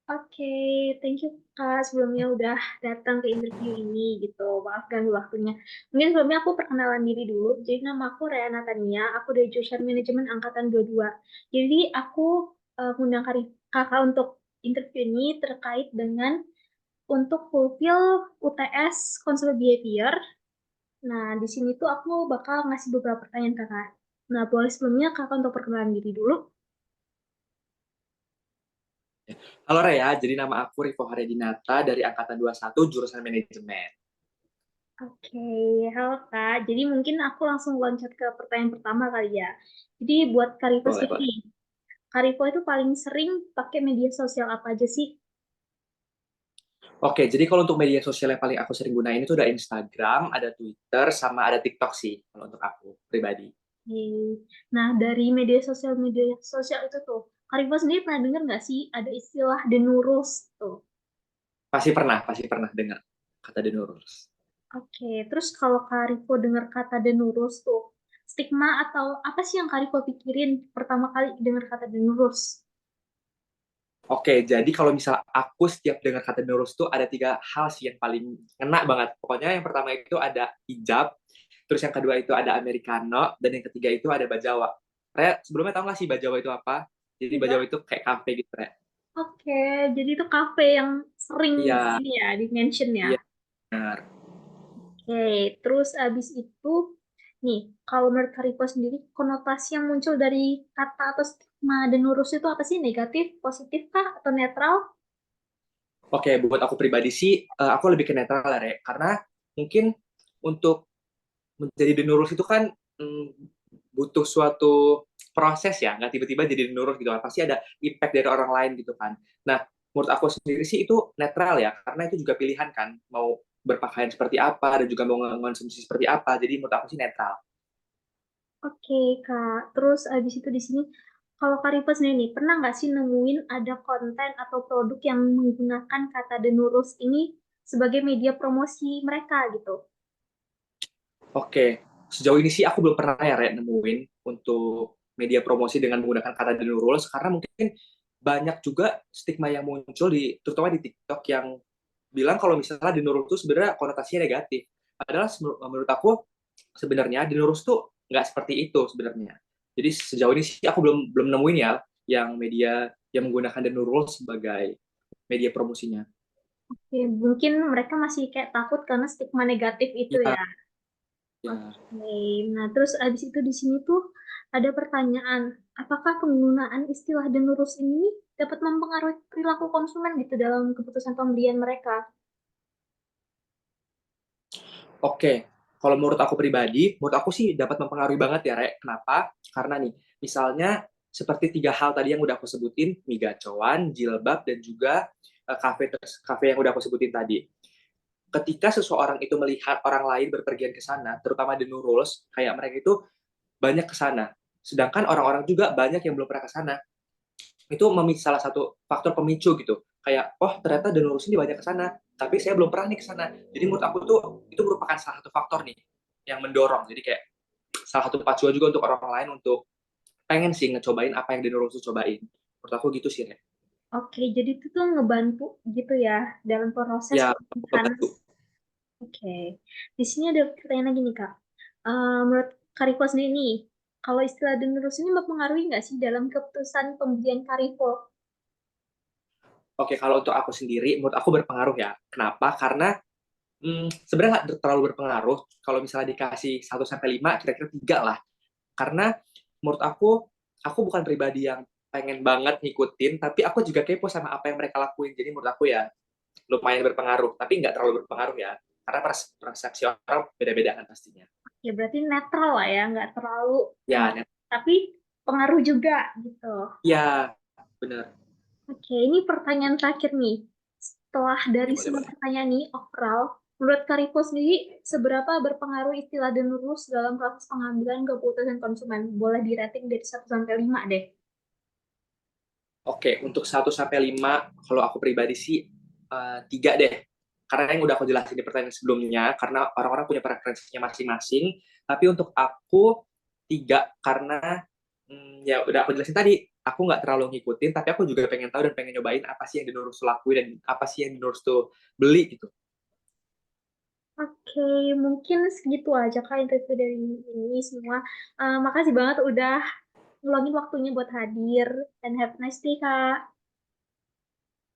Oke, thank you Kak sebelumnya udah datang ke interview ini gitu. Maaf ganggu waktunya. Mungkin sebelumnya aku perkenalan diri dulu. Jadi nama aku Rea Natania, aku dari jurusan Manajemen Angkatan 22. Jadi aku ngundang Kakak untuk interview ini terkait dengan untuk fulfill UTS Consumer Behavior. Nah, di sini tuh aku bakal ngasih beberapa pertanyaan Kakak. Nah, boleh sebelumnya Kakak untuk perkenalan diri dulu. Halo Rea, jadi nama aku Rivo Haryadinata dari Angkatan 21 jurusan Manajemen. Oke, halo Kak. Jadi mungkin aku langsung loncat ke pertanyaan pertama kali ya. Jadi buat Kak Rivo Boleh, sendiri, boleh. Kak Rivo itu paling sering pakai media sosial apa aja sih? Oke, jadi kalau untuk media sosial yang paling aku sering gunain itu ada Instagram, ada Twitter, sama ada TikTok sih, kalau untuk aku pribadi. Oke. Nah, dari media sosial itu tuh, Kak Rivo sendiri pernah dengar nggak sih ada istilah denurus tuh? Pasti pernah dengar kata The Nurul. Oke, terus kalau Kak Rivo dengar kata denurus tuh, stigma atau apa sih yang Kak Rivo pikirin pertama kali dengar kata denurus? Oke, jadi kalau misal aku setiap dengar kata Nurul tuh ada tiga hal sih yang paling ngena banget. Pokoknya yang pertama itu ada hijab, terus yang kedua itu ada americano, dan yang ketiga itu ada bajawa. Rea, sebelumnya tahu nggak sih bajawa itu apa? Jadi bajawa Iya. itu kayak kafe gitu, Rea. Oke, jadi itu kafe yang sering Iya, ini ya di mention ya. iya, benar. Oke, terus abis itu nih, kalau menurut Kariko sendiri, konotasi yang muncul dari kata atau stigma denurus itu apa sih? Negatif, positif kah, atau netral? Oke, buat aku pribadi sih, aku lebih ke netral ya, Re. Karena mungkin untuk menjadi denurus itu kan mm, butuh suatu proses ya, nggak tiba-tiba jadi denurus gitu kan. Pasti ada impact dari orang lain gitu kan. Nah, menurut aku sendiri sih itu netral ya, karena itu juga pilihan kan, mau berpakaian seperti apa, dan juga mau mengonsumsi seperti apa. Jadi menurut aku sih netral. Oke, Kak. Terus abis itu di sini, kalau Kariko sendiri nih, pernah nggak sih nemuin ada konten atau produk yang menggunakan kata denurus ini sebagai media promosi mereka gitu? Oke, sejauh ini sih aku belum pernah ya, Re, nemuin untuk media promosi dengan menggunakan kata The New Rules, karena mungkin banyak juga stigma yang muncul terutama di TikTok yang bilang kalau misalnya The New Rules itu sebenarnya konotasinya negatif. Padahal menurut aku sebenarnya The New Rules itu nggak seperti itu sebenarnya. Jadi sejauh ini sih aku belum belum nemuin ya yang media yang menggunakan The New Rules sebagai media promosinya. Oke, mungkin mereka masih kayak takut karena stigma negatif itu Ya, ya. ya. Oke, nah terus abis itu di sini tuh ada pertanyaan, apakah penggunaan istilah denurus ini dapat mempengaruhi perilaku konsumen gitu dalam keputusan pembelian mereka? Oke, kalau menurut aku pribadi, menurut aku sih dapat mempengaruhi banget ya, Rek. Kenapa? Karena nih, misalnya seperti tiga hal tadi yang udah aku sebutin, migacoan, jilbab, dan juga kafe yang udah aku sebutin tadi. Ketika seseorang itu melihat orang lain berpergian ke sana, terutama the Nurul's, kayak mereka itu banyak ke sana. Sedangkan orang-orang juga banyak yang belum pernah ke sana. Itu salah satu faktor pemicu gitu. Kayak, oh ternyata the Nurul's ini banyak ke sana, tapi saya belum pernah nih ke sana. Jadi menurut aku tuh itu merupakan salah satu faktor nih yang mendorong. Jadi kayak salah satu pacuan juga untuk orang lain untuk pengen sih ngecobain apa yang Dino Russo cobain. Menurut aku gitu sih, Nek. Oke, jadi itu tuh ngebantu gitu ya dalam proses Ya, pemilihan. ngebantu. Oke, di sini ada pertanyaan lagi nih Kak. Menurut Kariko sendiri nih, kalau istilah denurus ini mempengaruhi nggak sih dalam keputusan pembelian Kariko? Oke, kalau untuk aku sendiri, menurut aku berpengaruh ya. Kenapa? Karena sebenarnya nggak terlalu berpengaruh. Kalau misalnya dikasih 1 sampai 5, kira-kira 3 lah. Karena menurut aku bukan pribadi yang pengen banget ngikutin, tapi aku juga kepo sama apa yang mereka lakuin. Jadi menurut aku ya lumayan berpengaruh, tapi nggak terlalu berpengaruh ya. Karena persepsi orang beda-beda kan pastinya. Ya berarti netral lah ya, nggak terlalu, Ya, net. tapi pengaruh juga gitu. Ya, bener. Oke, ini pertanyaan terakhir nih. Setelah Ya, dari boleh, semua boleh. pertanyaan ini, overall, menurut Kariko sendiri, seberapa berpengaruh istilah dan rules dalam proses pengambilan keputusan konsumen? Boleh di rating dari 1 sampai 5 deh. Oke, untuk 1 sampai 5, kalau aku pribadi sih 3 deh. Karena yang udah aku jelasin di pertanyaan sebelumnya, karena orang-orang punya preferensinya masing-masing. Tapi untuk aku 3, karena ya udah aku jelasin tadi, aku nggak terlalu ngikutin, tapi aku juga pengen tahu dan pengen nyobain apa sih yang di Nurul lakuin dan apa sih yang di Nurul beli gitu. Oke, mungkin segitu aja Kak interview dari ini semua. Makasih banget udah ngeluangin waktunya buat hadir. And have a nice day, Kak.